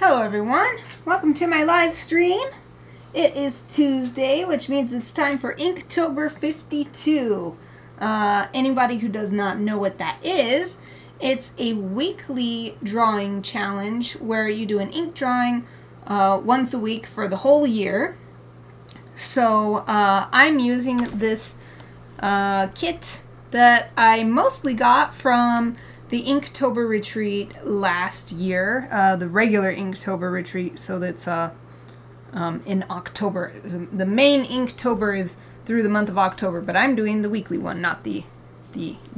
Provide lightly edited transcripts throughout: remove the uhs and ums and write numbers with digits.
Hello everyone, welcome to my live stream. It is Tuesday, which means it's time for Inktober52. Anybody who does not know what that is, it's a weekly drawing challenge where you do an ink drawing once a week for the whole year. So I'm using this kit that I mostly got from the Inktober retreat last year, the regular Inktober retreat, so that's in October. The main Inktober is through the month of October, but I'm doing the weekly one, not the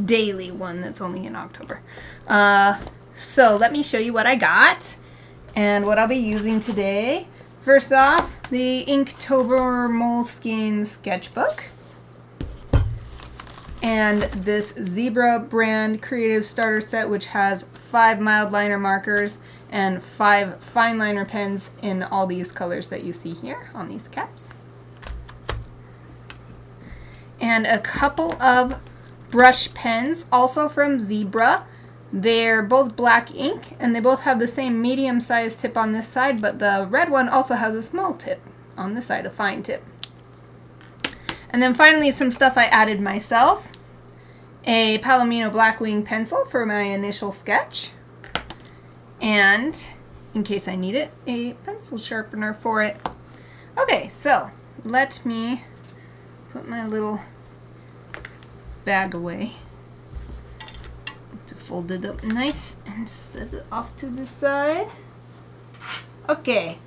daily one that's only in October. So let me show you what I got and what I'll be using today. First off, the Inktober Moleskine sketchbook. And this Zebra brand creative starter set, which has 5 mild liner markers and 5 fine liner pens in all these colors that you see here on these caps. And a couple of brush pens, also from Zebra. They're both black ink, and they both have the same medium-sized tip on this side, but the red one also has a small tip on this side, a fine tip. And then finally some stuff I added myself. A Palomino Blackwing pencil for my initial sketch. And, in case I need it, a pencil sharpener for it. Okay, so let me put my little bag away. To fold it up nice and set it off to the side. Okay.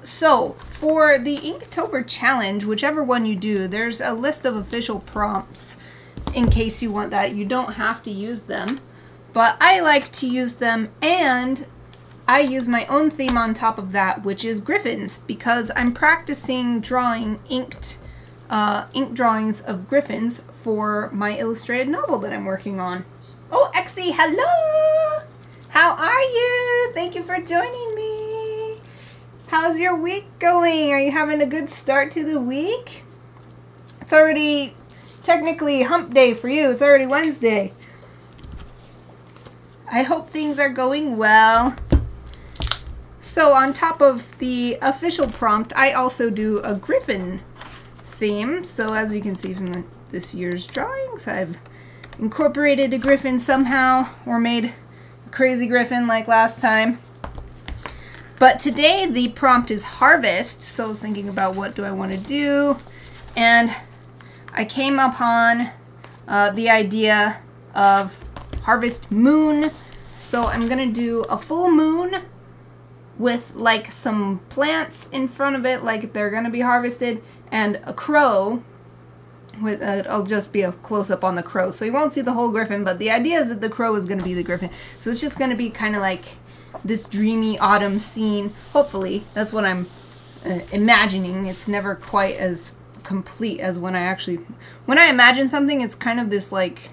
So for the Inktober challenge, whichever one you do, there's a list of official prompts in case you want that. You don't have to use them, but I like to use them, and I use my own theme on top of that, which is griffins, because I'm practicing drawing ink drawings of griffins for my illustrated novel that I'm working on. Oh, Exie, hello! How are you? Thank you for joining me. How's your week going? Are you having a good start to the week? It's already technically hump day for you. It's already Wednesday. I hope things are going well. So on top of the official prompt, I also do a griffin theme. So as you can see from this year's drawings, I've incorporated a griffin somehow, or made a crazy griffin like last time. But today the prompt is harvest, so I was thinking about what do I want to do, and I came upon the idea of harvest moon. So I'm gonna do a full moon with like some plants in front of it, like they're gonna be harvested, and a crow. With it'll just be a close-up on the crow, so you won't see the whole griffin, but the idea is that the crow is gonna be the griffin. So it's just gonna be kind of like this dreamy autumn scene. Hopefully, that's what I'm imagining. It's never quite as complete as when I imagine something, it's kind of this like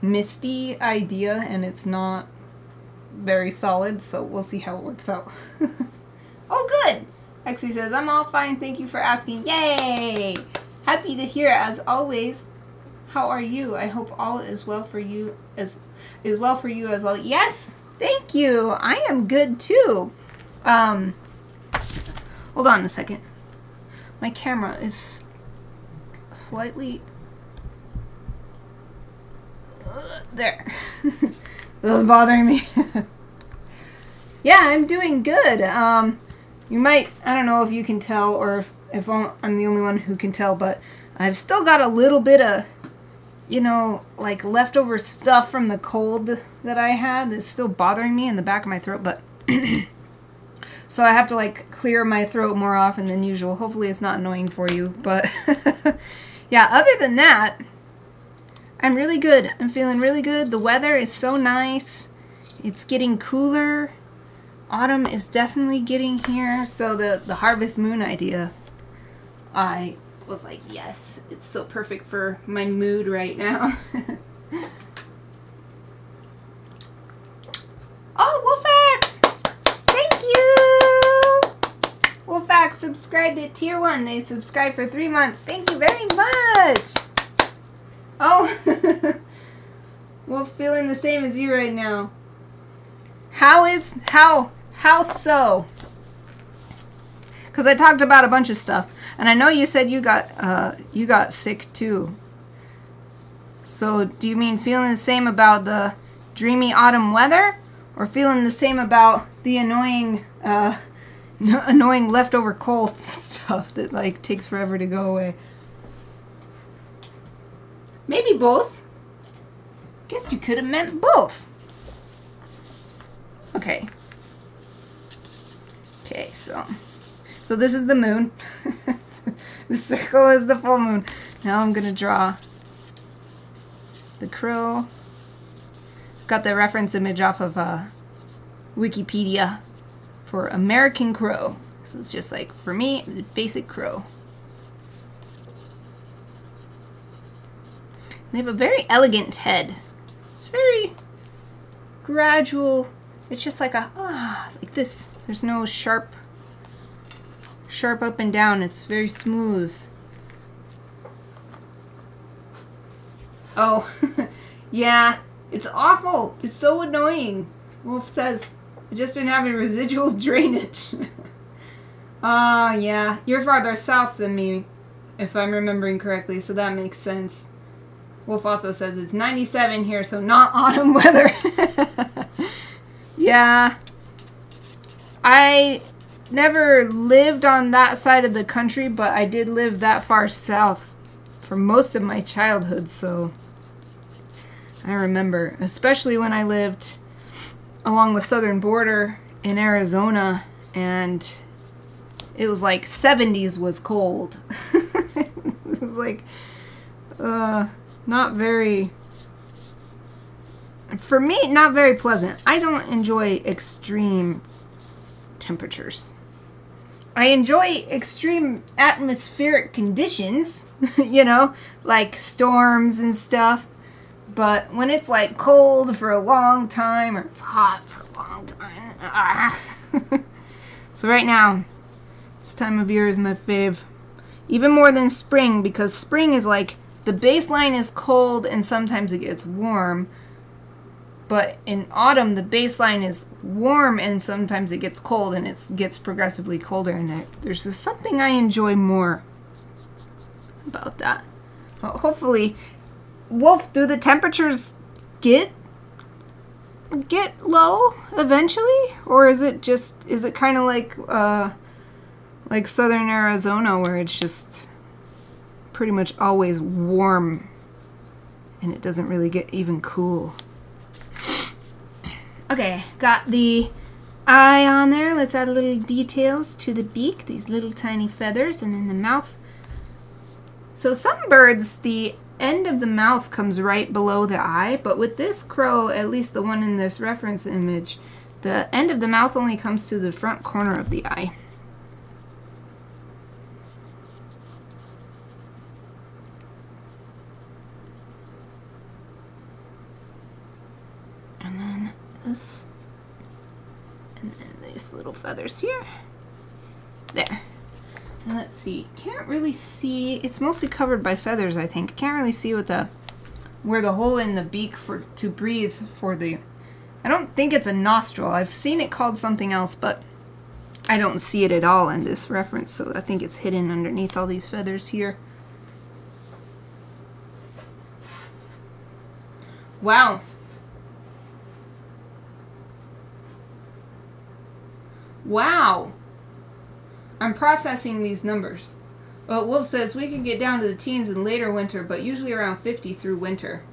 misty idea, and it's not very solid, so we'll see how it works out. Oh, good! Exie says, I'm all fine, thank you for asking. Yay! Happy to hear, as always. How are you? I hope all is well for you as well. Yes! Thank you. I am good too. Hold on a second. My camera is slightly there. That was bothering me. Yeah, I'm doing good. You might, I don't know if you can tell, or if I'm the only one who can tell, but I've still got a little bit of, you know, like leftover stuff from the cold that I had that's still bothering me in the back of my throat, but so I have to like clear my throat more often than usual. Hopefully it's not annoying for you, but yeah, other than that, I'm really good. I'm feeling really good. The weather is so nice. It's getting cooler. Autumn is definitely getting here, so the harvest moon idea, I was like, yes, it's so perfect for my mood right now. Oh, Wolfax! Thank you! Wolfax subscribed at Tier 1. They subscribed for 3 months. Thank you very much! Oh, Wolf feeling the same as you right now. How so? Because I talked about a bunch of stuff, and I know you said you got sick too. So do you mean feeling the same about the dreamy autumn weather, or feeling the same about the annoying annoying leftover cold stuff that like takes forever to go away? Maybe both. Guess you could have meant both. Okay. Okay, so this is the moon. The circle is the full moon. Now I'm gonna draw the crow. Got the reference image off of Wikipedia for American crow. So it's just like, for me, the basic crow. They have a very elegant head. It's very gradual. It's just like like this. There's no sharp up and down. It's very smooth. Oh, yeah. It's awful. It's so annoying. Wolf says, I've just been having residual drainage. Yeah. You're farther south than me, if I'm remembering correctly, so that makes sense. Wolf also says it's 97 here, so not autumn weather. Yeah. I never lived on that side of the country, but I did live that far south for most of my childhood, so I remember, especially when I lived along the southern border in Arizona, and it was like 70s was cold. It was like, not very, for me, not very pleasant. I don't enjoy extreme temperatures. I enjoy extreme atmospheric conditions, you know, like storms and stuff. But when it's like cold for a long time, or it's hot for a long time, So right now, this time of year is my fave. Even more than spring, because spring is like, the baseline is cold and sometimes it gets warm. But in autumn, the baseline is warm and sometimes it gets cold, and it gets progressively colder. And there's just something I enjoy more about that. Well, hopefully, Wolf, do the temperatures get low eventually, or is it kind of like southern Arizona, where it's just pretty much always warm and it doesn't really get even cool? Okay, got the eye on there. Let's add a little details to the beak, these little tiny feathers, and then the mouth. So some birds, the end of the mouth comes right below the eye, but with this crow, at least the one in this reference image, the end of the mouth only comes to the front corner of the eye. And then this, and then these little feathers here. There. And let's see, can't really see, it's mostly covered by feathers, I think. Can't really see what where the hole in the beak to breathe for the, I don't think it's a nostril. I've seen it called something else, but I don't see it at all in this reference, so I think it's hidden underneath all these feathers here. Wow. Wow. I'm processing these numbers. Well, Wolf says we can get down to the teens in later winter, but usually around 50 through winter.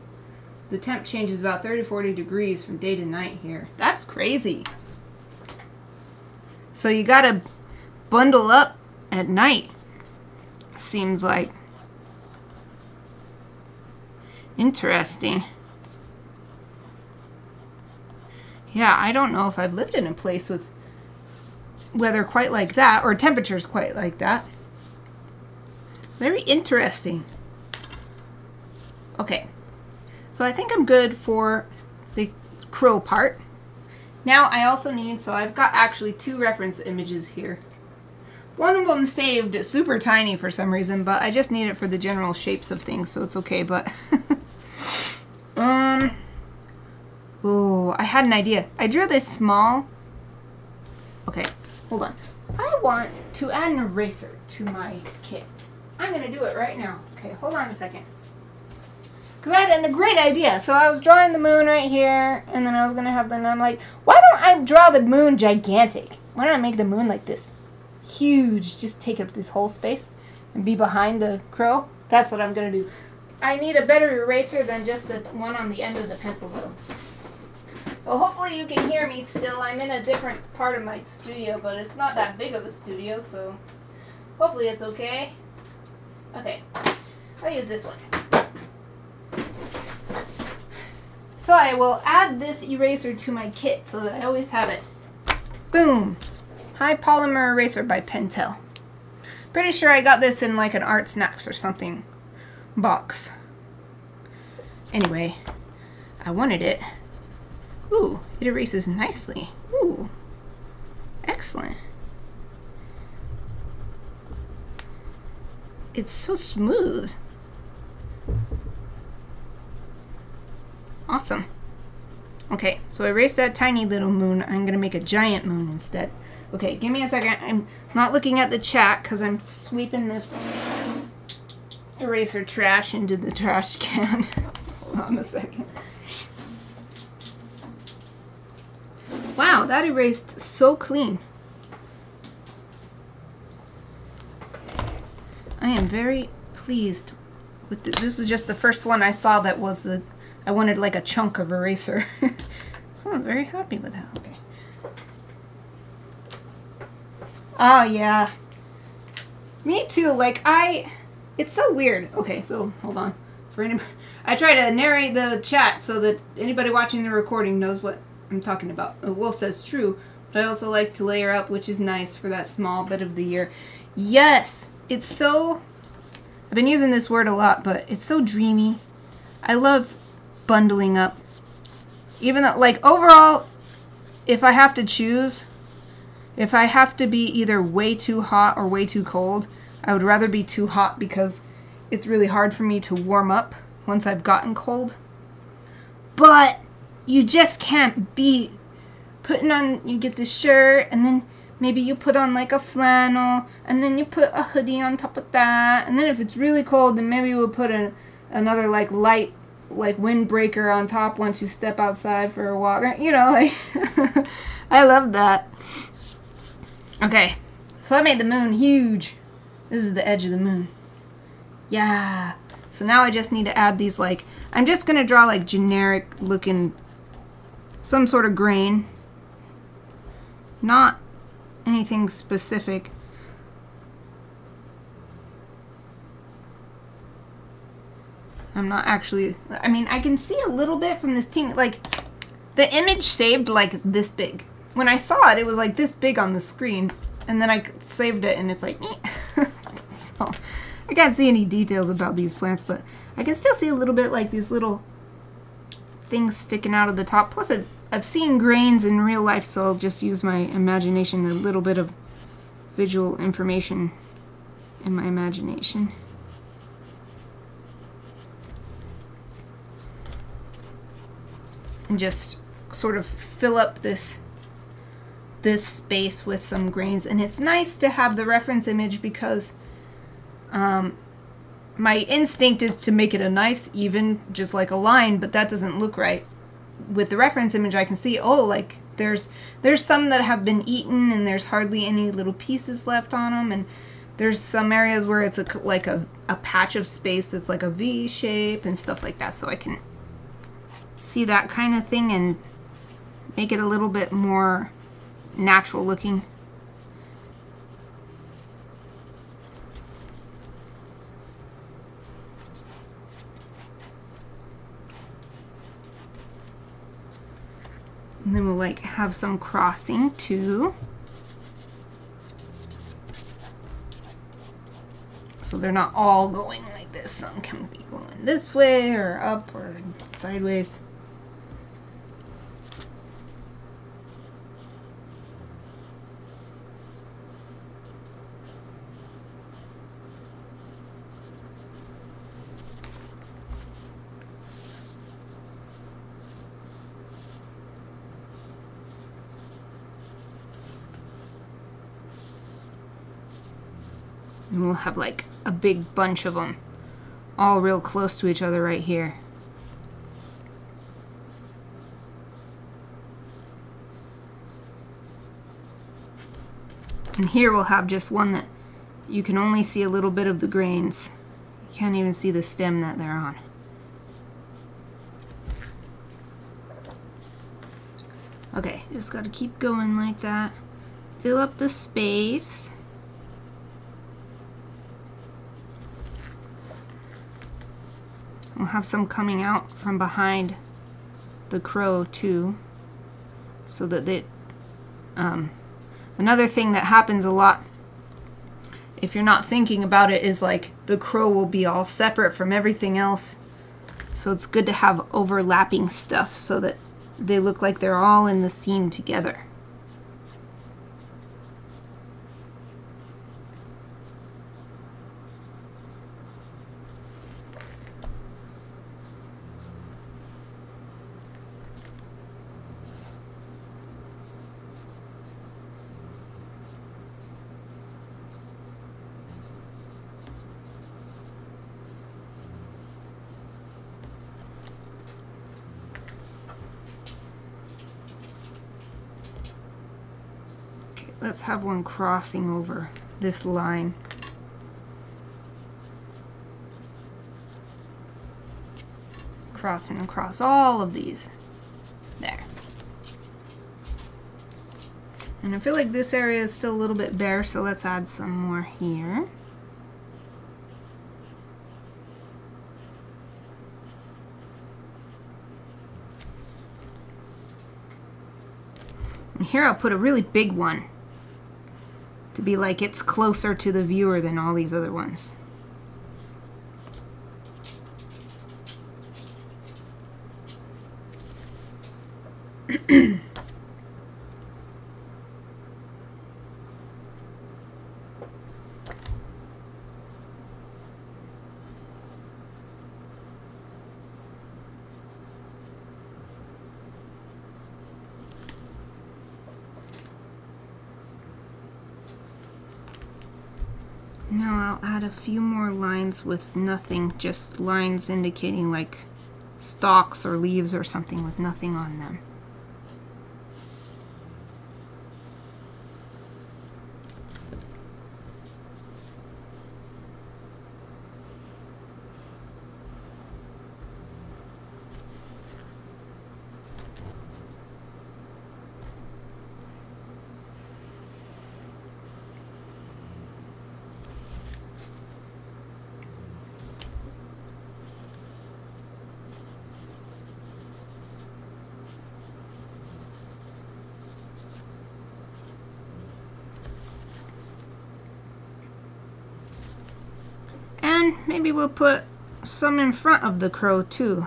The temp changes about 30 to 40 degrees from day to night here. That's crazy. So you gotta bundle up at night, seems like. Interesting. Yeah, I don't know if I've lived in a place with weather quite like that, or temperatures quite like that. Very interesting. Okay, so I think I'm good for the crow part. Now I also need, so I've got actually two reference images here. One of them saved super tiny for some reason, but I just need it for the general shapes of things, so it's okay, but Oh, I had an idea. I drew this small. Okay, hold on. I want to add an eraser to my kit. I'm going to do it right now. Okay, hold on a second. Because I had a great idea. So I was drawing the moon right here, and then I was going to have the, and I'm like, why don't I draw the moon gigantic? Why don't I make the moon like this? Huge. Just take up this whole space and be behind the crow. That's what I'm going to do. I need a better eraser than just the one on the end of the pencil though. So hopefully you can hear me still. I'm in a different part of my studio, but it's not that big of a studio, so hopefully it's okay. Okay, I'll use this one. So I will add this eraser to my kit so that I always have it. Boom! High Polymer Eraser by Pentel. Pretty sure I got this in like an Art Snacks or something box. Anyway, I wanted it. Ooh, it erases nicely. Ooh, excellent. It's so smooth. Awesome. Okay, so I erased that tiny little moon. I'm gonna make a giant moon instead. Okay, give me a second. I'm not looking at the chat because I'm sweeping this eraser trash into the trash can. Hold on a second. Wow, that erased so clean. I am very pleased with this. Was just the first one I saw that was the, I wanted like a chunk of eraser. So I'm very happy with that. Okay. Oh yeah. Me too, like it's so weird. Okay, so hold on. For anybody, I try to narrate the chat so that anybody watching the recording knows what I'm talking about. Wolf says true, but I also like to layer up, which is nice for that small bit of the year. Yes, it's so, I've been using this word a lot, but it's so dreamy. I love bundling up. Even though, like, overall, if I have to choose, if I have to be either way too hot or way too cold, I would rather be too hot because it's really hard for me to warm up once I've gotten cold. But you just can't be putting on, you get this shirt and then maybe you put on like a flannel and then you put a hoodie on top of that, and then if it's really cold then maybe we'll put another like light like windbreaker on top once you step outside for a walk, you know, like I love that. Okay, so I made the moon huge. This is the edge of the moon. Yeah. So now I just need to add these, like, I'm just going to draw like generic looking, some sort of grain. Not anything specific. I'm not actually, I mean, I can see a little bit from this team, like, the image saved like this big. When I saw it, it was like this big on the screen, and then I saved it and it's like, so I can't see any details about these plants, but I can still see a little bit like these little things sticking out of the top. Plus I've seen grains in real life, so I'll just use my imagination, a little bit of visual information in my imagination. And just sort of fill up this space with some grains. And it's nice to have the reference image because my instinct is to make it a nice, even, just like a line, but that doesn't look right. With the reference image, I can see, oh, like there's some that have been eaten and there's hardly any little pieces left on them, and there's some areas where it's like a patch of space that's like a V shape and stuff like that, so I can see that kind of thing and make it a little bit more natural looking. And then we'll like have some crossing too. So they're not all going like this. Some can be going this way or up or sideways. And we'll have like a big bunch of them all real close to each other right here. And here we'll have just one that you can only see a little bit of the grains. You can't even see the stem that they're on. Okay, just gotta keep going like that. Fill up the space. We'll have some coming out from behind the crow too, so that they, another thing that happens a lot if you're not thinking about it is like the crow will be all separate from everything else. So it's good to have overlapping stuff so that they look like they're all in the scene together. Let's have one crossing over this line. Crossing across all of these. There. And I feel like this area is still a little bit bare, so let's add some more here. And here I'll put a really big one, to be like it's closer to the viewer than all these other ones. Now I'll add a few more lines with nothing, just lines indicating like stalks or leaves or something with nothing on them. And maybe we'll put some in front of the crow too.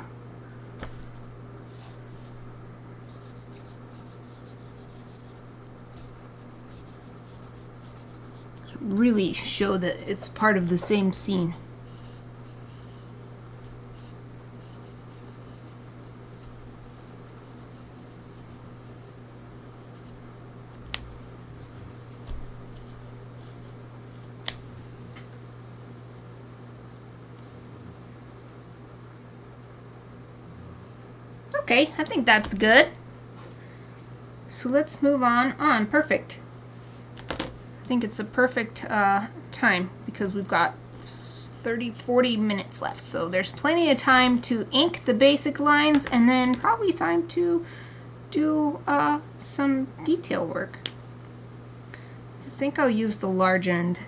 Really show that it's part of the same scene. Okay, I think that's good. So let's move on. Perfect. I think it's a perfect time because we've got 30-40 minutes left. So there's plenty of time to ink the basic lines and then probably time to do some detail work. I think I'll use the large end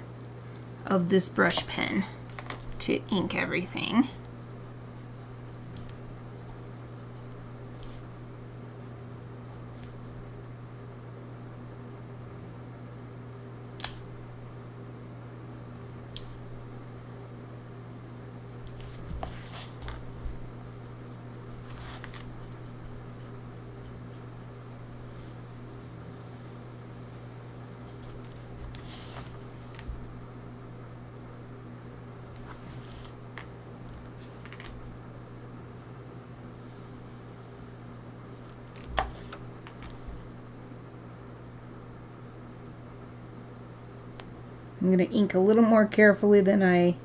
of this brush pen to ink everything. I'm going to ink a little more carefully than I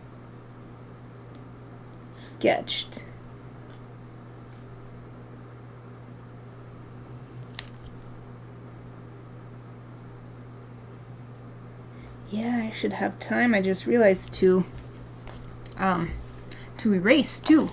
sketched. Yeah, I should have time. I just realized to erase too.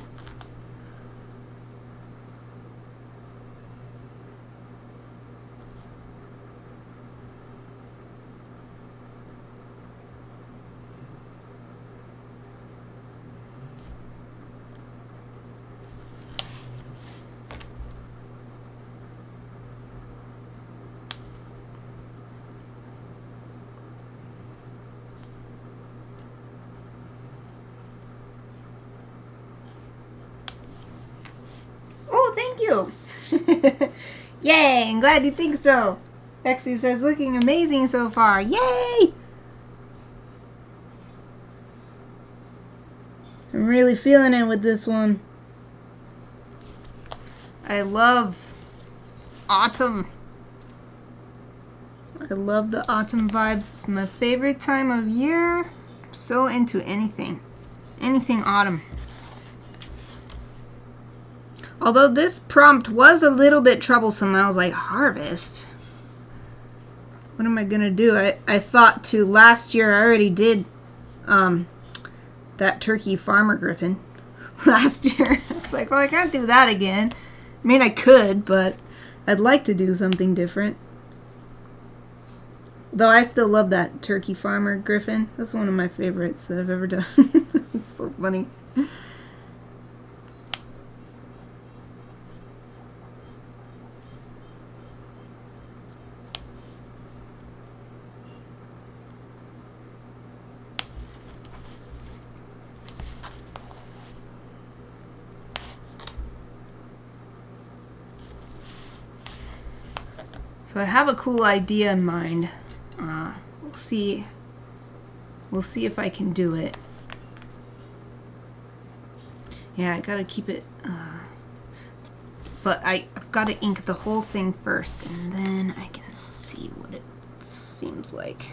Thank you. Yay, I'm glad you think so. Lexi says, looking amazing so far. Yay! I'm really feeling it with this one. I love autumn. I love the autumn vibes. It's my favorite time of year. I'm so into anything. Anything autumn. Although this prompt was a little bit troublesome, I was like, harvest? What am I going to do? I thought to last year I already did that turkey farmer griffin last year. It's like, well, I can't do that again. I mean, I could, but I'd like to do something different. Though I still love that turkey farmer griffin. That's one of my favorites that I've ever done. It's so funny. So I have a cool idea in mind. We'll see if I can do it. Yeah, I gotta keep it. But I've got to ink the whole thing first, and then I can see what it seems like.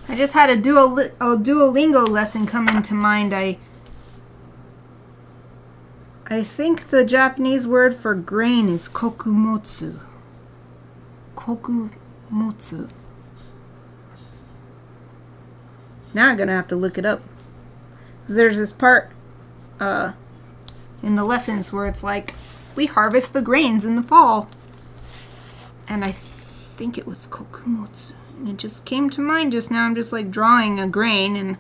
I just had a Duolingo lesson come into mind. I think the Japanese word for grain is kokumotsu. Kokumotsu. Now I'm gonna have to look it up. 'Cause there's this part in the lessons where it's like, we harvest the grains in the fall. And I think it was kokumotsu. It just came to mind just now. I'm just like drawing a grain and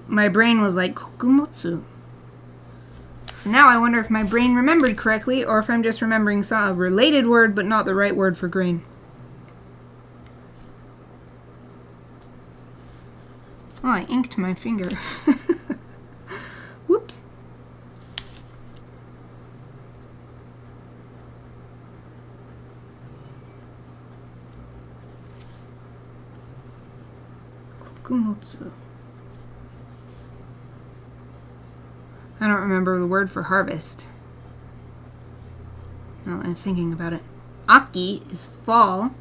my brain was like, kokumotsu. So now I wonder if my brain remembered correctly or if I'm just remembering a related word but not the right word for grain. Oh, I inked my finger. Whoops. Kokumotsu. I don't remember the word for harvest. Now that I'm thinking about it. Aki is fall.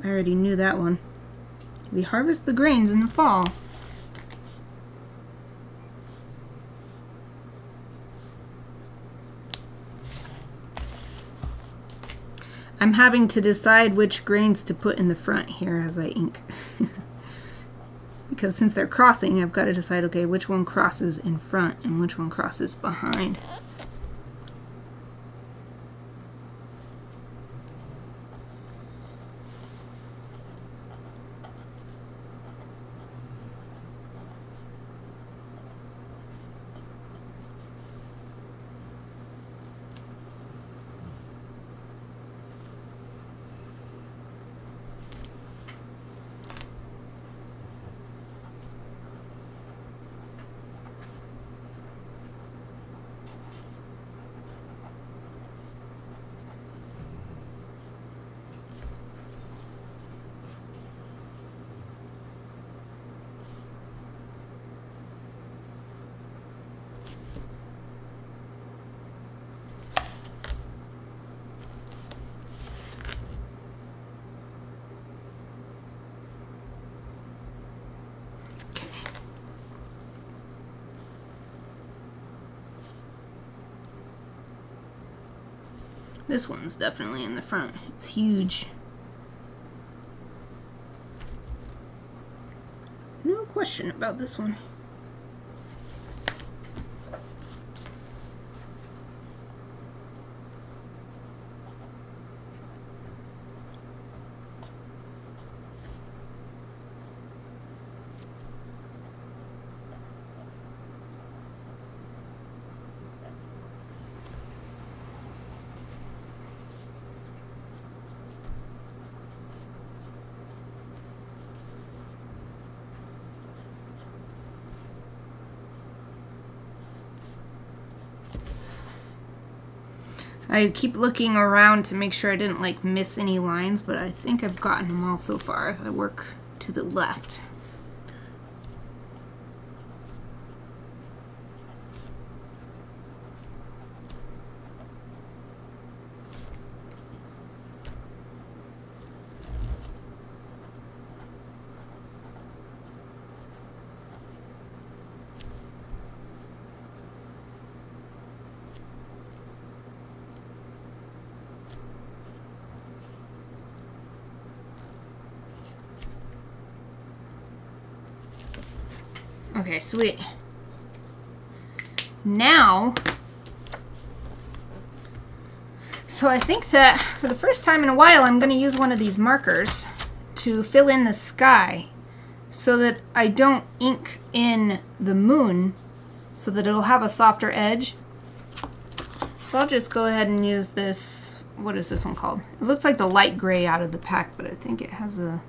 I already knew that one. We harvest the grains in the fall. I'm having to decide which grains to put in the front here as I ink. Because since they're crossing, I've got to decide, okay, which one crosses in front and which one crosses behind. This one's definitely in the front. It's huge. No question about this one. I keep looking around to make sure I didn't like miss any lines, but I think I've gotten them all so far as I work to the left. Okay, sweet. Now, so I think that for the first time in a while, I'm going to use one of these markers to fill in the sky so that I don't ink in the moon so that it'll have a softer edge. So I'll just go ahead and use this, what is this one called? It looks like the light gray out of the pack, but I think it has a,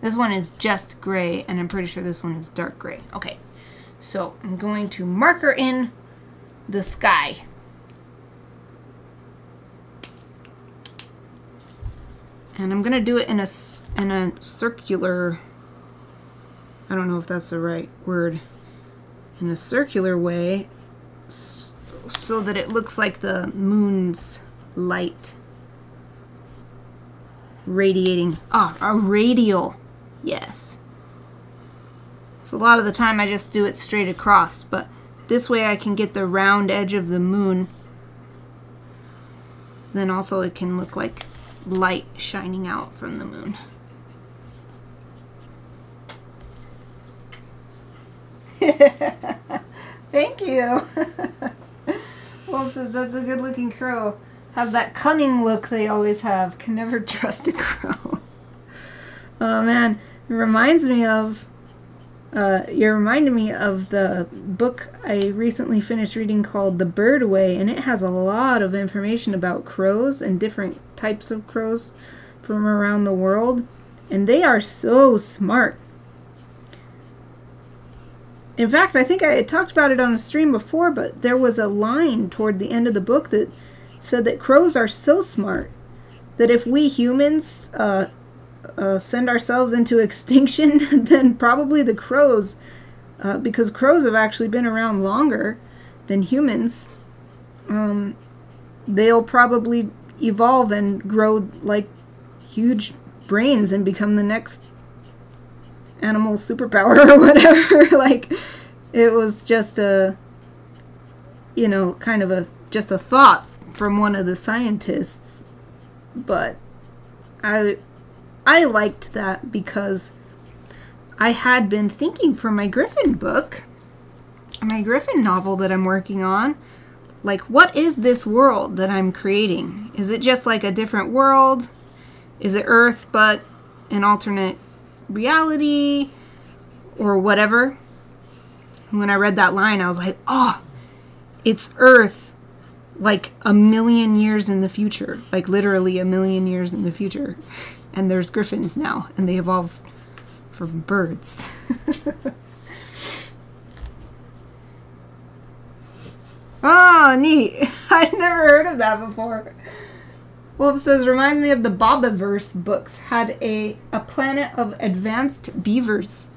this one is just gray, and I'm pretty sure this one is dark gray. Okay, so I'm going to marker in the sky. And I'm going to do it in a circular, I don't know if that's the right word, in a circular way so that it looks like the moon's light radiating. Ah, a radial. Yes. So a lot of the time I just do it straight across, but this way I can get the round edge of the moon. Then also it can look like light shining out from the moon. Thank you. Wolf says that's a good looking crow. Has that cunning look they always have. Can never trust a crow. Oh man, it reminds me of you're reminding me of the book I recently finished reading called The Bird Way, and it has a lot of information about crows and different types of crows from around the world, and they are so smart. In fact, I think I had talked about it on a stream before, but there was a line toward the end of the book that said that crows are so smart that if we humans send ourselves into extinction, then probably the crows, because crows have actually been around longer than humans, they'll probably evolve and grow like huge brains and become the next animal superpower or whatever. Like, it was just a, you know, kind of just a thought from one of the scientists, but I liked that because I had been thinking for my Griffin book, my Griffin novel that I'm working on, like, what is this world that I'm creating? Is it just like a different world? Is it Earth but an alternate reality or whatever? When I read that line, I was like, oh, it's Earth like 1,000,000 years in the future, like literally 1,000,000 years in the future. And there's griffins now, and they evolve from birds. Oh, neat. I'd never heard of that before. Wolf says, reminds me of the Bobiverse books. Had a planet of advanced beavers.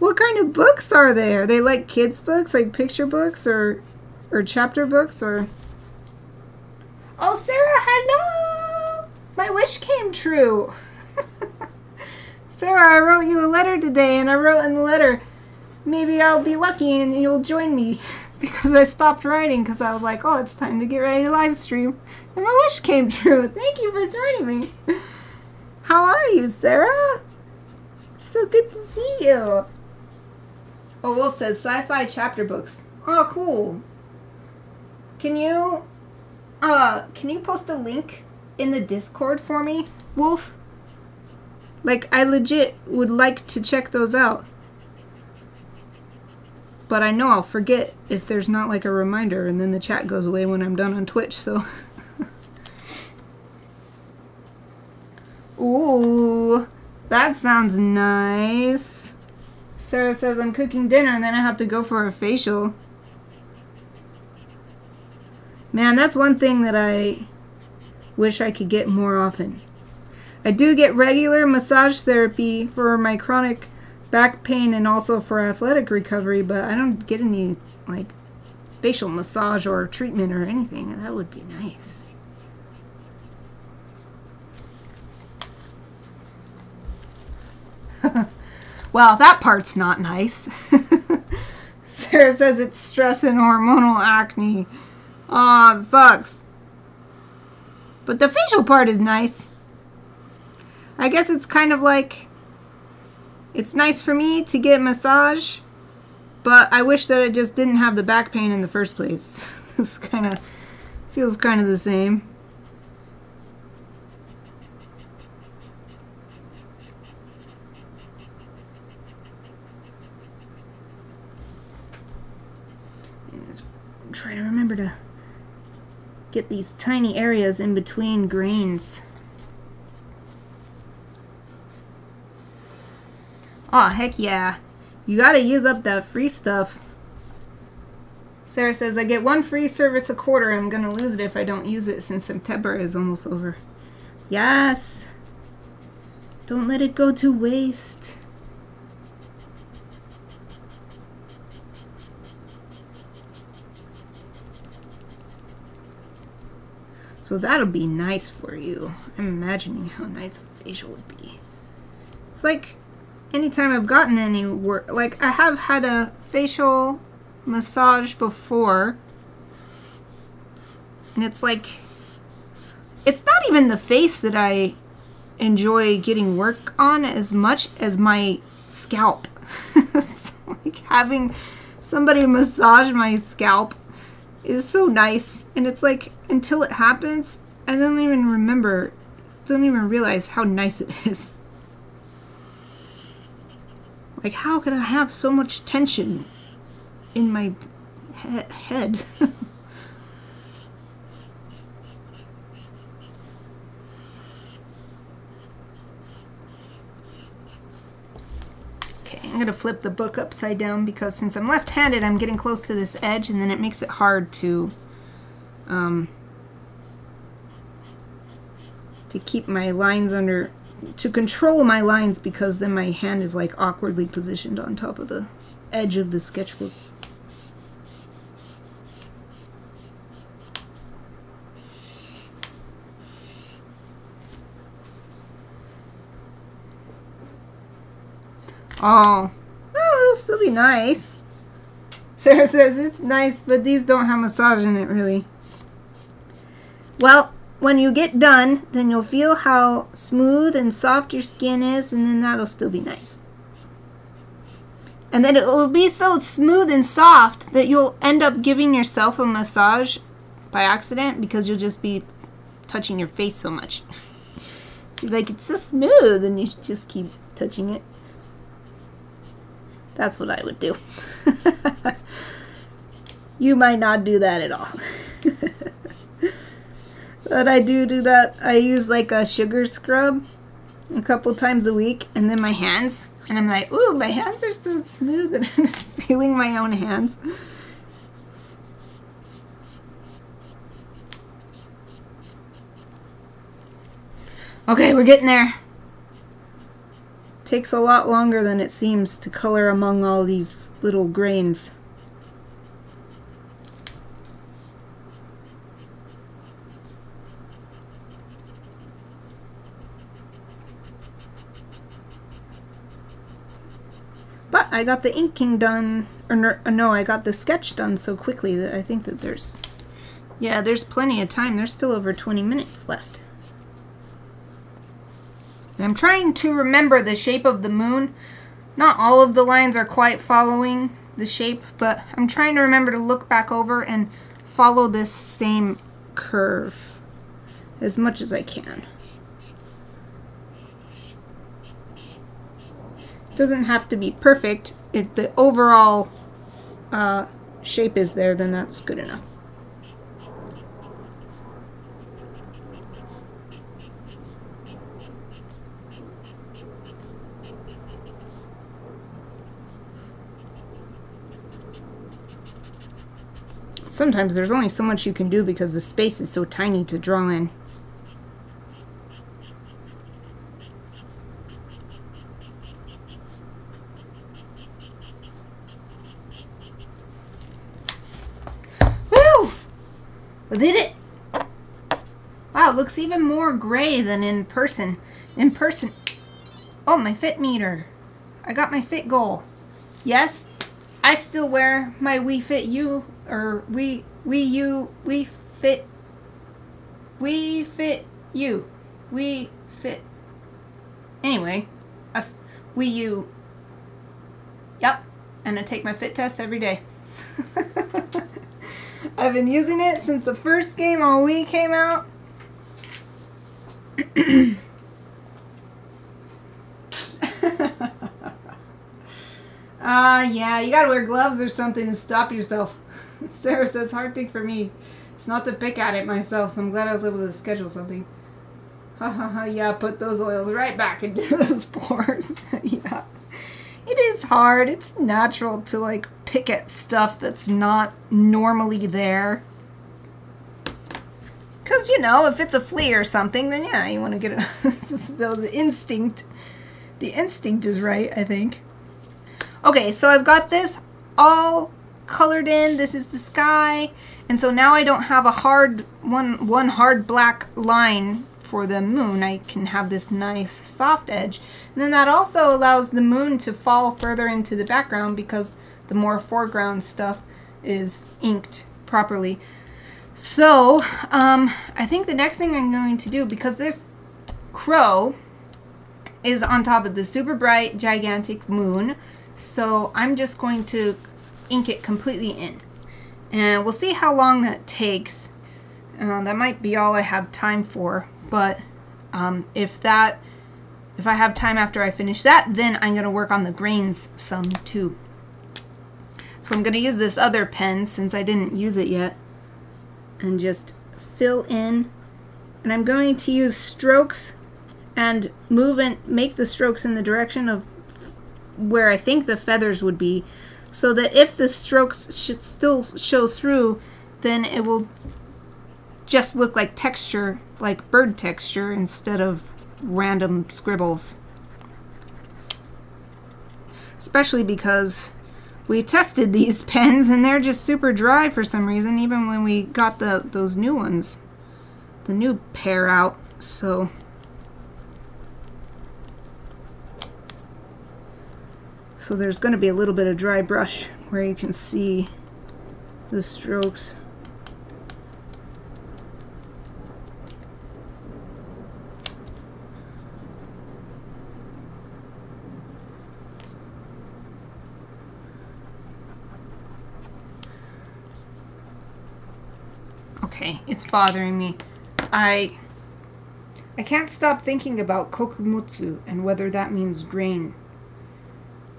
What kind of books are they? Are they like kids' books, like picture books, or chapter books, or... Oh, Sarah, hello! My wish came true. Sarah, I wrote you a letter today, and I wrote in the letter, maybe I'll be lucky and you'll join me because I stopped writing because I was like, oh, it's time to get ready to live stream. And my wish came true. Thank you for joining me. How are you, Sarah? So good to see you. Oh, Wolf says sci-fi chapter books. Oh, cool. Can you post a link in the Discord for me, Wolf? Like, I legit would like to check those out. But I know I'll forget if there's not like a reminder, and then the chat goes away when I'm done on Twitch, so. Ooh, that sounds nice. Sarah says I'm cooking dinner and then I have to go for a facial. Man, that's one thing that I wish I could get more often. I do get regular massage therapy for my chronic back pain and also for athletic recovery, but I don't get any like facial massage or treatment or anything. That would be nice. Well, that part's not nice. Sarah says it's stress and hormonal acne. Aw, it sucks. But the facial part is nice. I guess it's kind of like, it's nice for me to get massage, but I wish that I just didn't have the back pain in the first place. This kind of feels kind of the same. Trying to remember to get these tiny areas in between grains. Aw, heck yeah. You gotta use up that free stuff. Sarah says, I get one free service a quarter. I'm gonna lose it if I don't use it since September is almost over. Yes. Don't let it go to waste. So that'll be nice for you. I'm imagining how nice a facial would be. It's like anytime I've gotten any work, like I have had a facial massage before, and it's like, it's not even the face that I enjoy getting work on as much as my scalp. It's like having somebody massage my scalp is so nice, and it's like until it happens, I don't even remember, don't even realize how nice it is. Like, how could I have so much tension in my head? Okay, I'm going to flip the book upside down because since I'm left-handed, I'm getting close to this edge, and then it makes it hard to keep my lines under, to control my lines, because then my hand is like awkwardly positioned on top of the edge of the sketchbook. Oh, it'll still be nice. Sarah says it's nice, but these don't have massage in it, really. Well, when you get done, then you'll feel how smooth and soft your skin is, and then that'll still be nice. And then it will be so smooth and soft that you'll end up giving yourself a massage by accident because you'll just be touching your face so much. So you're like, it's so smooth, and you just keep touching it. That's what I would do. You might not do that at all. But I do that. I use like a sugar scrub a couple times a week, and then my hands, and I'm like, ooh, my hands are so smooth, and I'm just feeling my own hands. Okay, we're getting there. Takes a lot longer than it seems to color among all these little grains. But I got the inking done, or no, I got the sketch done so quickly that I think that there's plenty of time. There's still over 20 minutes left. And I'm trying to remember the shape of the moon. Not all of the lines are quite following the shape, but I'm trying to remember to look back over and follow this same curve as much as I can. It doesn't have to be perfect. If the overall shape is there, then that's good enough. Sometimes there's only so much you can do because the space is so tiny to draw in. Woo! I did it! Wow, it looks even more gray than in person. In person... Oh, my fit meter. I got my fit goal. Yes, I still wear my We Fit You, or We Fit You. We Fit. Anyway, We You. Yep, and I take my fit test every day. I've been using it since the first game on Wii came out. Yeah, you gotta wear gloves or something to stop yourself. Sarah says, hard thing for me. It's not to pick at it myself, so I'm glad I was able to schedule something. Ha ha ha, yeah, put those oils right back into those pores. Yeah. It is hard. It's natural to, like, pick at stuff that's not normally there. Because, you know, if it's a flea or something, then yeah, you want to get it. The instinct is right, I think. Okay, so I've got this all colored in. This is the sky. And so now I don't have a hard, one hard black line for the moon. I can have this nice soft edge. And then that also allows the moon to fall further into the background because the more foreground stuff is inked properly. So, I think the next thing I'm going to do, because this crow is on top of the super bright, gigantic moon, so I'm just going to ink it completely in. And we'll see how long that takes. That might be all I have time for, but if I have time after I finish that, then I'm going to work on the grains some too. So I'm going to use this other pen since I didn't use it yet and just fill in. And I'm going to use strokes and move and make the strokes in the direction of where I think the feathers would be, so that if the strokes should still show through, then it will just look like texture, like bird texture, instead of random scribbles. Especially because we tested these pens and they're just super dry for some reason, even when we got those new ones, the new pair out. So there's going to be a little bit of dry brush where you can see the strokes. Okay, it's bothering me. I can't stop thinking about kokumotsu and whether that means grain.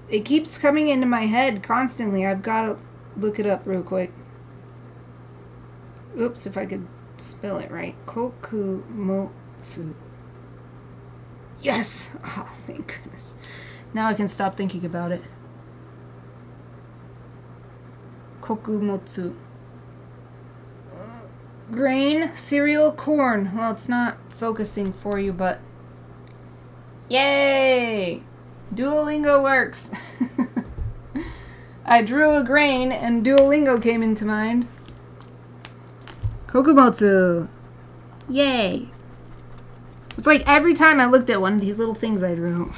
It keeps coming into my head constantly. I've got to look it up real quick. Oops, if I could spell it right. Kokumotsu. Yes! Oh, thank goodness. Now I can stop thinking about it. Kokumotsu. Grain, cereal, corn. Well, it's not focusing for you, but... Yay! Duolingo works. I drew a grain and Duolingo came into mind. Kokumotsu. Yay. It's like every time I looked at one of these little things I drew.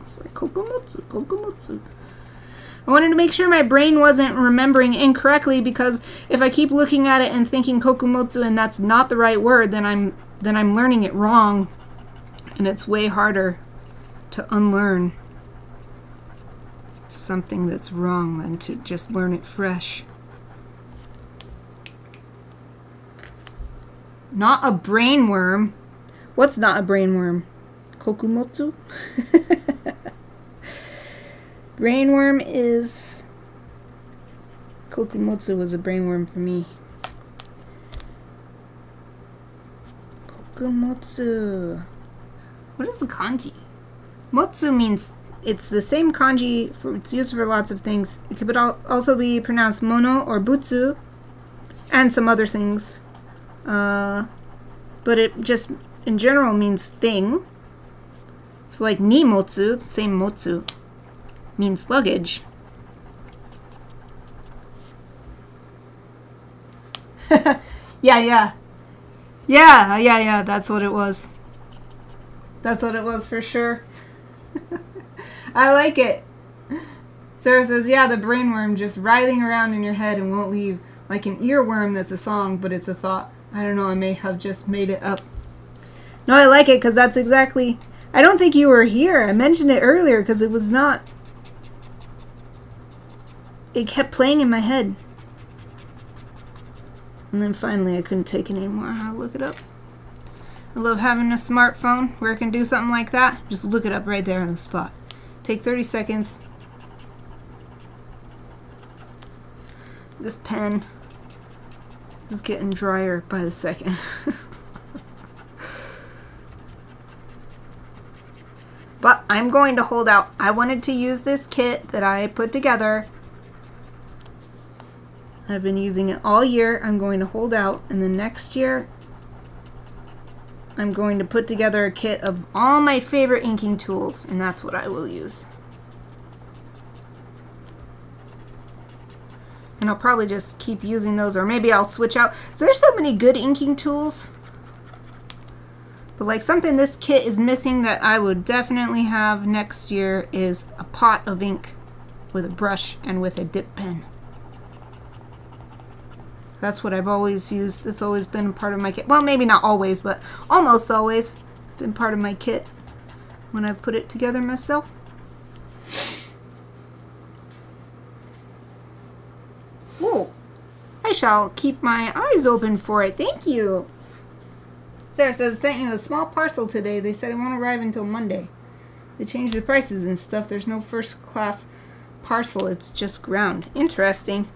It's like Kokumotsu, Kokumotsu. I wanted to make sure my brain wasn't remembering incorrectly, because if I keep looking at it and thinking kokumotsu and that's not the right word, then I'm learning it wrong, and it's way harder to unlearn something that's wrong than to just learn it fresh. Not a brainworm. What's not a brainworm? Kokumotsu? Brainworm is... Kokumotsu was a brainworm for me. Kokumotsu. What is the kanji? Motsu means... It's the same kanji. It's used for lots of things. It could also be pronounced mono or butsu. And some other things. But it just, in general, means thing. So like nimotsu, same motsu, means luggage. Yeah, that's what it was. That's what it was for sure. I like it. Sarah says, yeah, the brainworm just writhing around in your head and won't leave. Like an earworm that's a song, but it's a thought. I don't know, I may have just made it up. No, I like it because that's exactly... I don't think you were here. I mentioned it earlier because it was not... It kept playing in my head. And then finally I couldn't take it anymore. I'll look it up. I love having a smartphone where I can do something like that. Just look it up right there on the spot. Take 30 seconds. This pen is getting drier by the second. But I'm going to hold out. I wanted to use this kit that I put together. I've been using it all year. I'm going to hold out, and then next year I'm going to put together a kit of all my favorite inking tools, and that's what I will use. And I'll probably just keep using those, or maybe I'll switch out. There's so many good inking tools. But like something this kit is missing that I would definitely have next year is a pot of ink with a brush and with a dip pen. That's what I've always used. It's always been part of my kit. Well, maybe not always, but almost always been part of my kit when I've put it together myself. Whoa. I shall keep my eyes open for it. Thank you. Sarah says, sent you a small parcel today. They said it won't arrive until Monday. They changed the prices and stuff. There's no first class parcel. It's just ground. Interesting.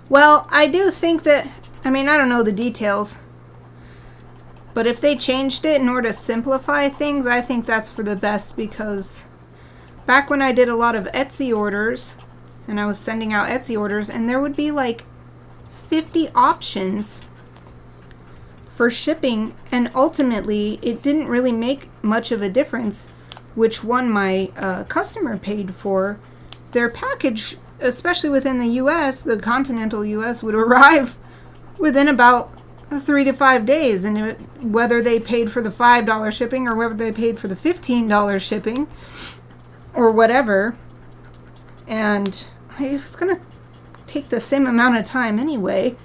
Well, I do think that, I mean, I don't know the details, but if they changed it in order to simplify things, I think that's for the best, because back when I did a lot of Etsy orders, and I was sending out Etsy orders, and there would be like 50 options for shipping, and ultimately it didn't really make much of a difference which one my customer paid for. Their package, especially within the US, the continental US, would arrive within about 3 to 5 days, and whether they paid for the $5 shipping or whether they paid for the $15 shipping or whatever, and it was gonna take the same amount of time anyway.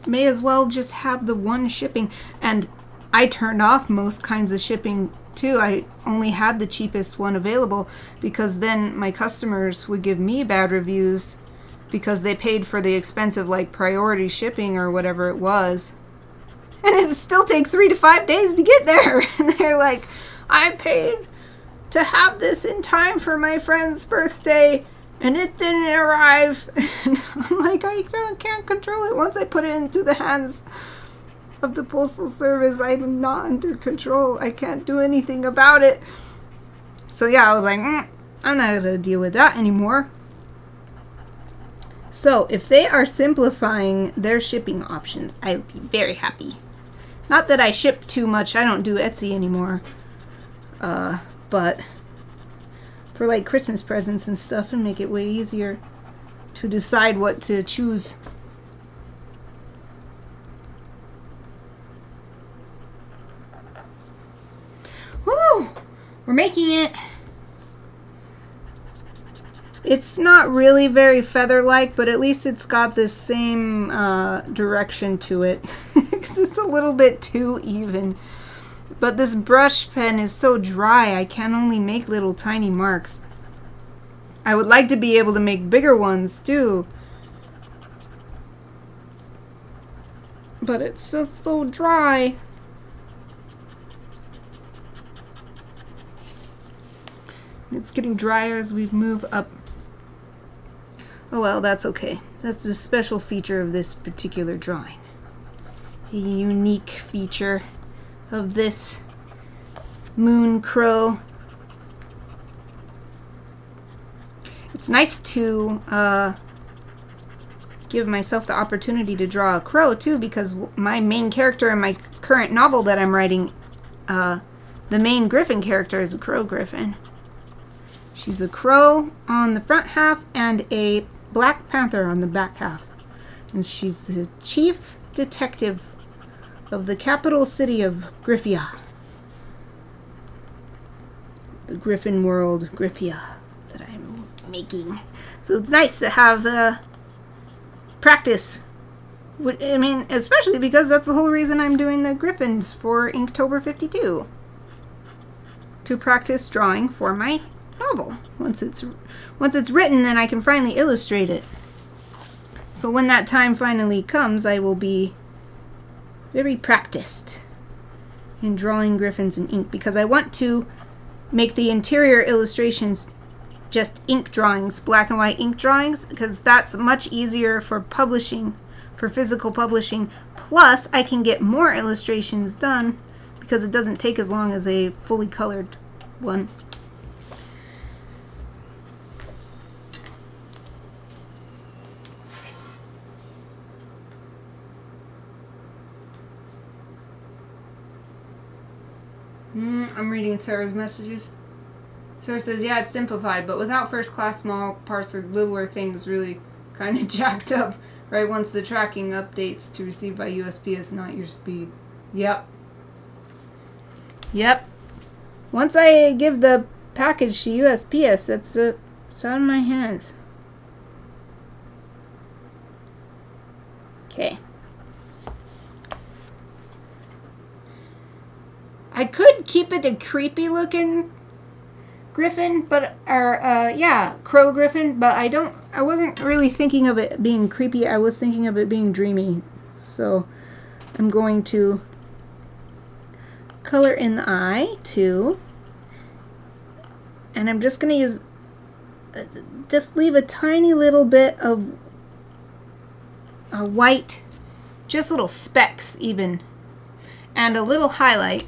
May as well just have the one shipping. And I turned off most kinds of shipping too. I only had the cheapest one available, because then my customers would give me bad reviews because they paid for the expensive, like, priority shipping or whatever it was, and it still take 3 to 5 days to get there. And they're like, I paid to have this in time for my friend's birthday and it didn't arrive. And I'm like, I can't control it. Once I put it into the hands of the Postal Service, I'm not under control. I can't do anything about it. So yeah, I was like, I'm not going to deal with that anymore. So if they are simplifying their shipping options, I would be very happy. Not that I ship too much. I don't do Etsy anymore. But for like Christmas presents and stuff, and make it way easier to decide what to choose. Woo! We're making it. It's not really very feather-like, but at least it's got this same direction to it. It's just a little bit too even. But this brush pen is so dry, I can only make little tiny marks. I would like to be able to make bigger ones too. But it's just so dry. It's getting drier as we move up. Oh well, that's okay. That's the special feature of this particular drawing. A unique feature of this moon crow. It's nice to give myself the opportunity to draw a crow too, because my main character in my current novel that I'm writing, the main griffin character is a crow griffin. She's a crow on the front half and a black panther on the back half. And she's the chief detective of the capital city of Gryphia. The Griffin world, Gryphia, that I'm making. So it's nice to have the practice. I mean, especially because that's the whole reason I'm doing the griffins for Inktober52. To practice drawing for my novel. Once it's written, then I can finally illustrate it. So when that time finally comes, I will be very practiced in drawing griffins in ink, because I want to make the interior illustrations just ink drawings, black and white ink drawings, because that's much easier for publishing, for physical publishing. Plus, I can get more illustrations done because it doesn't take as long as a fully colored one. I'm reading Sarah's messages. Sarah says, yeah, it's simplified, but without first class, small parts or littler things really kind of jacked up, right? Once the tracking updates to receive by USPS, not your speed. Yep. Yep. Once I give the package to USPS, it's out of my hands. Okay. I could keep it a creepy looking griffin, but yeah, crow griffin, but I wasn't really thinking of it being creepy. I was thinking of it being dreamy. So I'm going to color in the eye too. And I'm just going to use just leave a tiny little bit of white, just little specks even, and a little highlight.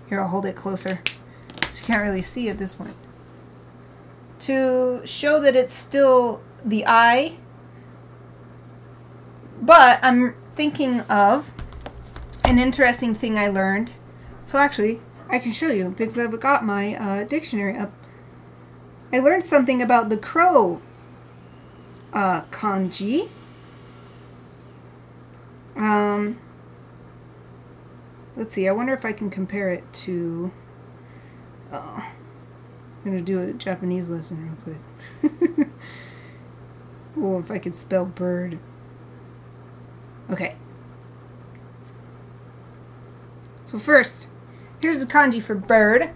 Here, I'll hold it closer so you can't really see at this point, to show that it's still the eye. But I'm thinking of an interesting thing I learned. So actually, I can show you because I've got my dictionary up. I learned something about the crow kanji. Let's see, I wonder if I can compare it to... I'm going to do a Japanese lesson real quick. Oh, if I could spell bird. Okay. So first, here's the kanji for bird.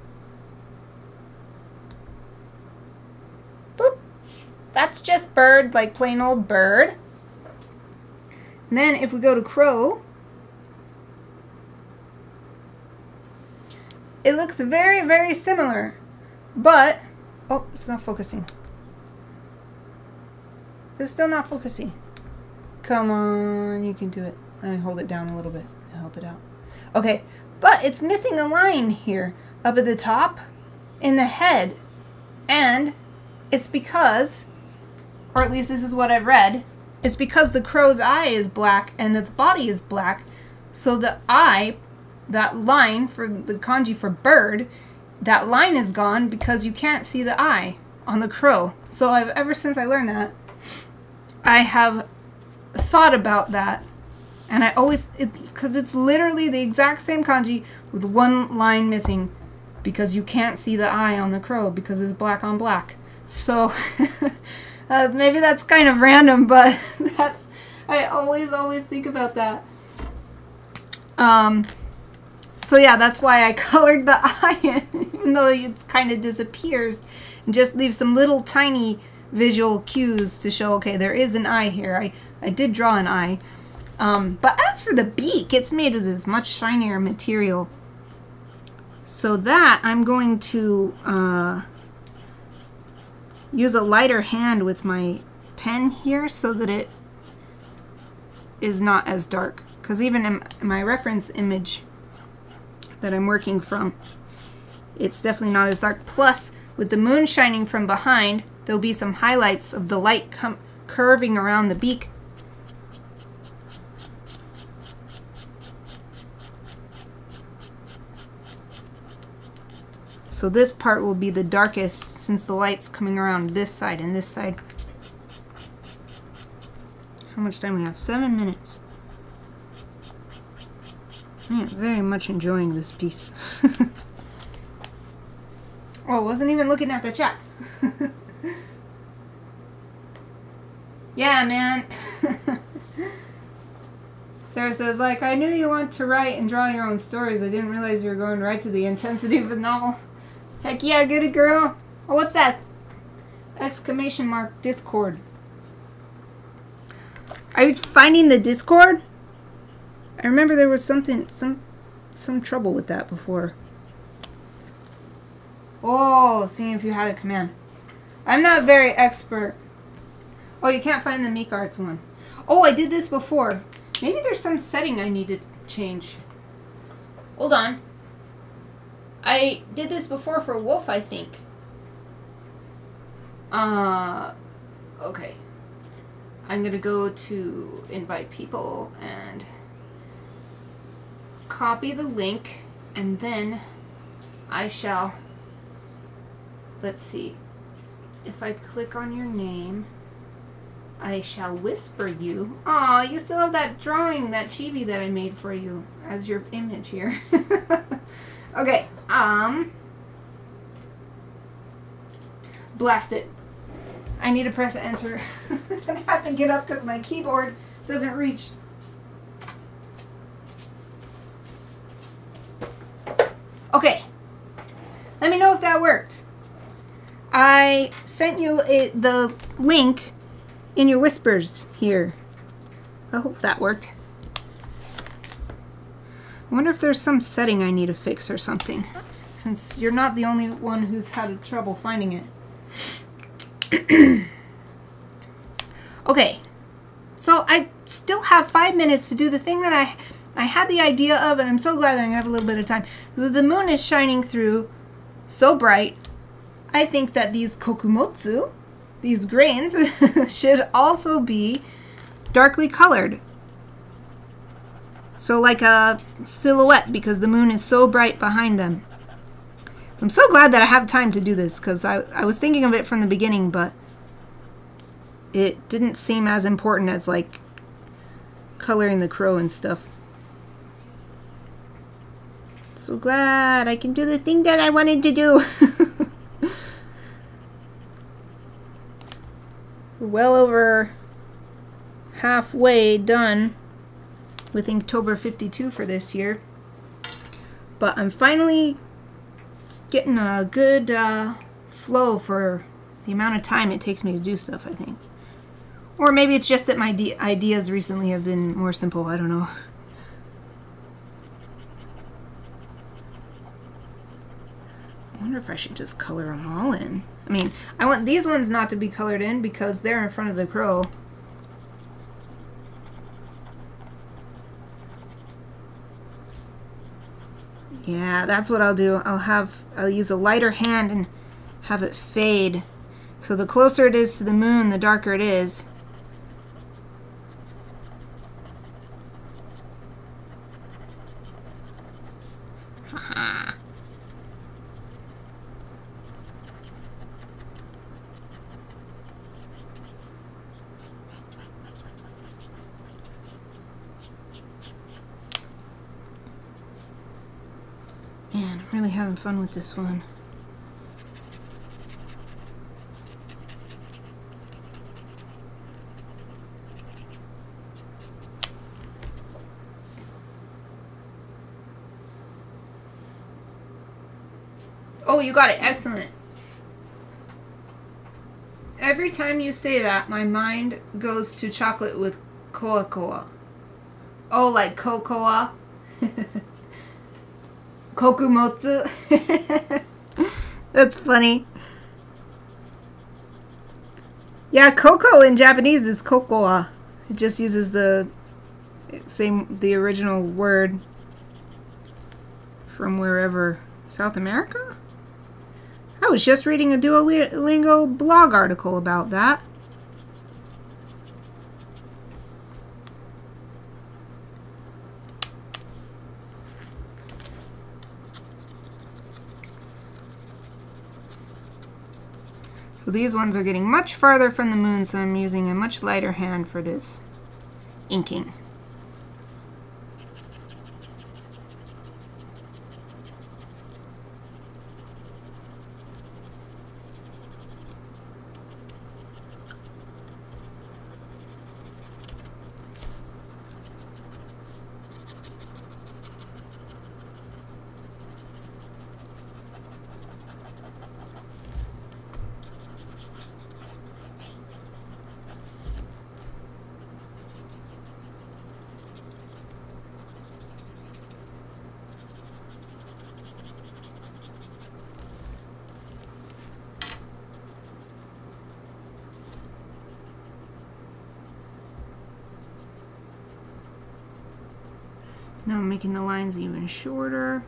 Boop. That's just bird, like plain old bird. And then if we go to crow, it looks very, very similar, but, oh, it's not focusing. It's still not focusing. Come on, you can do it. Let me hold it down a little bit to help it out. Okay, but it's missing a line here up at the top in the head, and it's because, or at least this is what I've read, it's because the crow's eye is black and its body is black, so the eye, that line for the kanji for bird, that line is gone because you can't see the eye on the crow. So ever since I learned that, I have thought about that, and I always, because it's literally the exact same kanji with one line missing because you can't see the eye on the crow because it's black on black. So maybe that's kind of random, but I always think about that. So yeah, that's why I colored the eye in, even though it kind of disappears, and just leave some little tiny visual cues to show, okay, there is an eye here. I did draw an eye. But as for the beak, it's made with this much shinier material. So that I'm going to use a lighter hand with my pen here so that it is not as dark. Because even in my reference image that I'm working from, it's definitely not as dark. Plus, with the moon shining from behind, there'll be some highlights of the light curving around the beak. So this part will be the darkest since the light's coming around this side and this side. How much time we have? 7 minutes. I am very much enjoying this piece. Oh, I wasn't even looking at the chat. Yeah, man. Sarah says, like, I knew you want to write and draw your own stories. I didn't realize you were going right to the intensity of a novel. Heck yeah, get it, girl. Oh, what's that? Exclamation mark Discord. Are you finding the Discord? I remember there was some trouble with that before. Oh, seeing if you had a command. I'm not very expert. Oh, you can't find the Mikarts one. Oh, I did this before. Maybe there's some setting I need to change. Hold on. I did this before for Wolf, I think. Okay. I'm gonna go to invite people and copy the link, and then I shall, let's see, if I click on your name, I shall whisper you. Aw, you still have that drawing, that chibi that I made for you as your image here. Okay, blast it. I need to press enter. I have to get up because my keyboard doesn't reach. Okay, let me know if that worked. I sent you the link in your whispers here. I hope that worked. I wonder if there's some setting I need to fix or something, since you're not the only one who's had trouble finding it. Okay, so I still have 5 minutes to do the thing that I had the idea of, and I'm so glad that I have a little bit of time. The moon is shining through so bright. I think that these kokumotsu, these grains, should also be darkly colored. So like a silhouette, because the moon is so bright behind them. So I'm so glad that I have time to do this, because I was thinking of it from the beginning, but it didn't seem as important as like coloring the crow and stuff. So glad I can do the thing that I wanted to do. We're well over halfway done with Inktober52 for this year. But I'm finally getting a good flow for the amount of time it takes me to do stuff, I think. Or maybe it's just that my ideas recently have been more simple, I don't know. I wonder if I should just color them all in. I mean, I want these ones not to be colored in because they're in front of the crow. Yeah, that's what I'll do. I'll use a lighter hand and have it fade. So the closer it is to the moon, the darker it is. Haha. Man, I'm really having fun with this one. Oh, you got it. Excellent. Every time you say that, my mind goes to chocolate with cocoa. Oh, like cocoa? Kokumotsu. That's funny. Yeah, cocoa in Japanese is cocoa. It just uses the original word from wherever. South America? I was just reading a Duolingo blog article about that. So these ones are getting much farther from the moon, so I'm using a much lighter hand for this inking. Now I'm making the lines even shorter.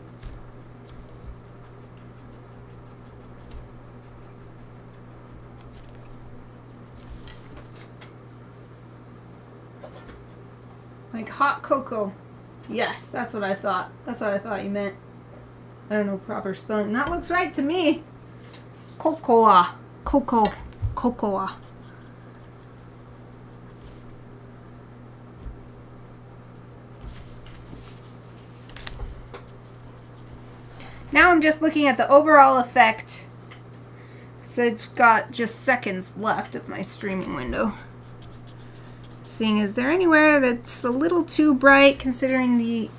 Like hot cocoa. Yes, that's what I thought. That's what I thought you meant. I don't know proper spelling. That looks right to me. Cocoa. Cocoa. Cocoa. Now I'm just looking at the overall effect. So I've got just seconds left of my streaming window. Seeing is there anywhere that's a little too bright considering the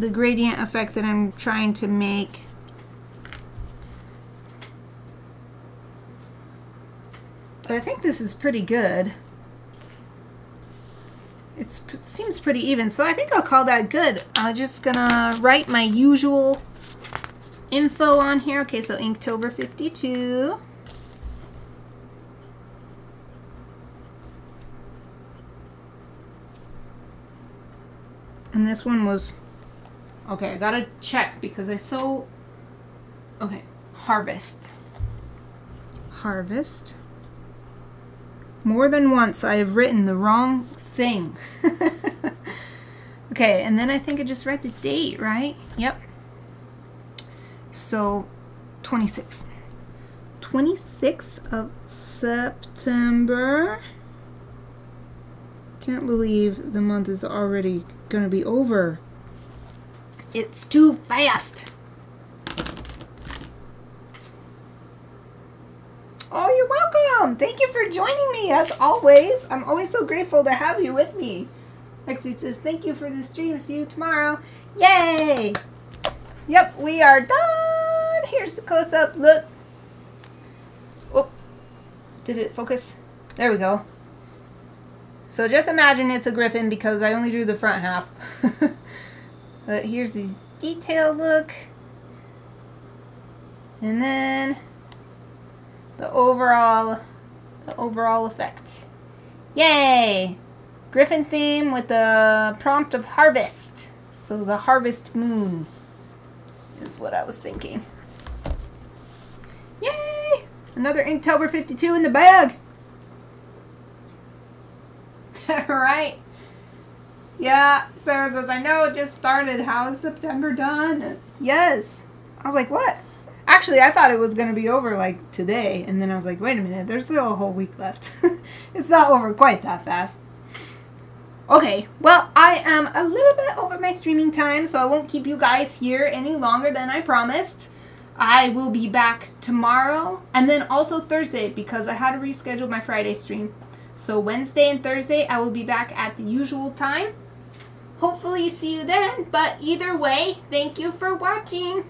gradient effect that I'm trying to make. But I think this is pretty good. It seems pretty even, so I think I'll call that good. I'm just gonna write my usual info on here. Okay, so Inktober52. And this one was, okay, I gotta check because okay, harvest. Harvest. More than once I have written the wrong thing. Okay, and then I think I just write the date, right? Yep. So, 26th. 26th of September. Can't believe the month is already gonna be over. It's too fast. Oh, you're welcome. Thank you for joining me as always. I'm always so grateful to have you with me. Lexi says, thank you for the stream. See you tomorrow. Yay! Yep, we are done. Here's the close-up. Look. Oh, did it focus? There we go. So just imagine it's a griffin because I only drew the front half. But here's the detailed look. And then the overall effect. Yay! Griffin theme with the prompt of harvest. So the harvest moon is what I was thinking. Yay! Another Inktober52 in the bag. Right? Yeah, Sarah says, I know it just started. How is September done? Yes. I was like, what? Actually, I thought it was going to be over like today. And then I was like, wait a minute. There's still a whole week left. It's not over quite that fast. Okay, well, I am a little bit over my streaming time, so I won't keep you guys here any longer than I promised. I will be back tomorrow and then also Thursday because I had to reschedule my Friday stream. So Wednesday and Thursday, I will be back at the usual time. Hopefully see you then, but either way, thank you for watching.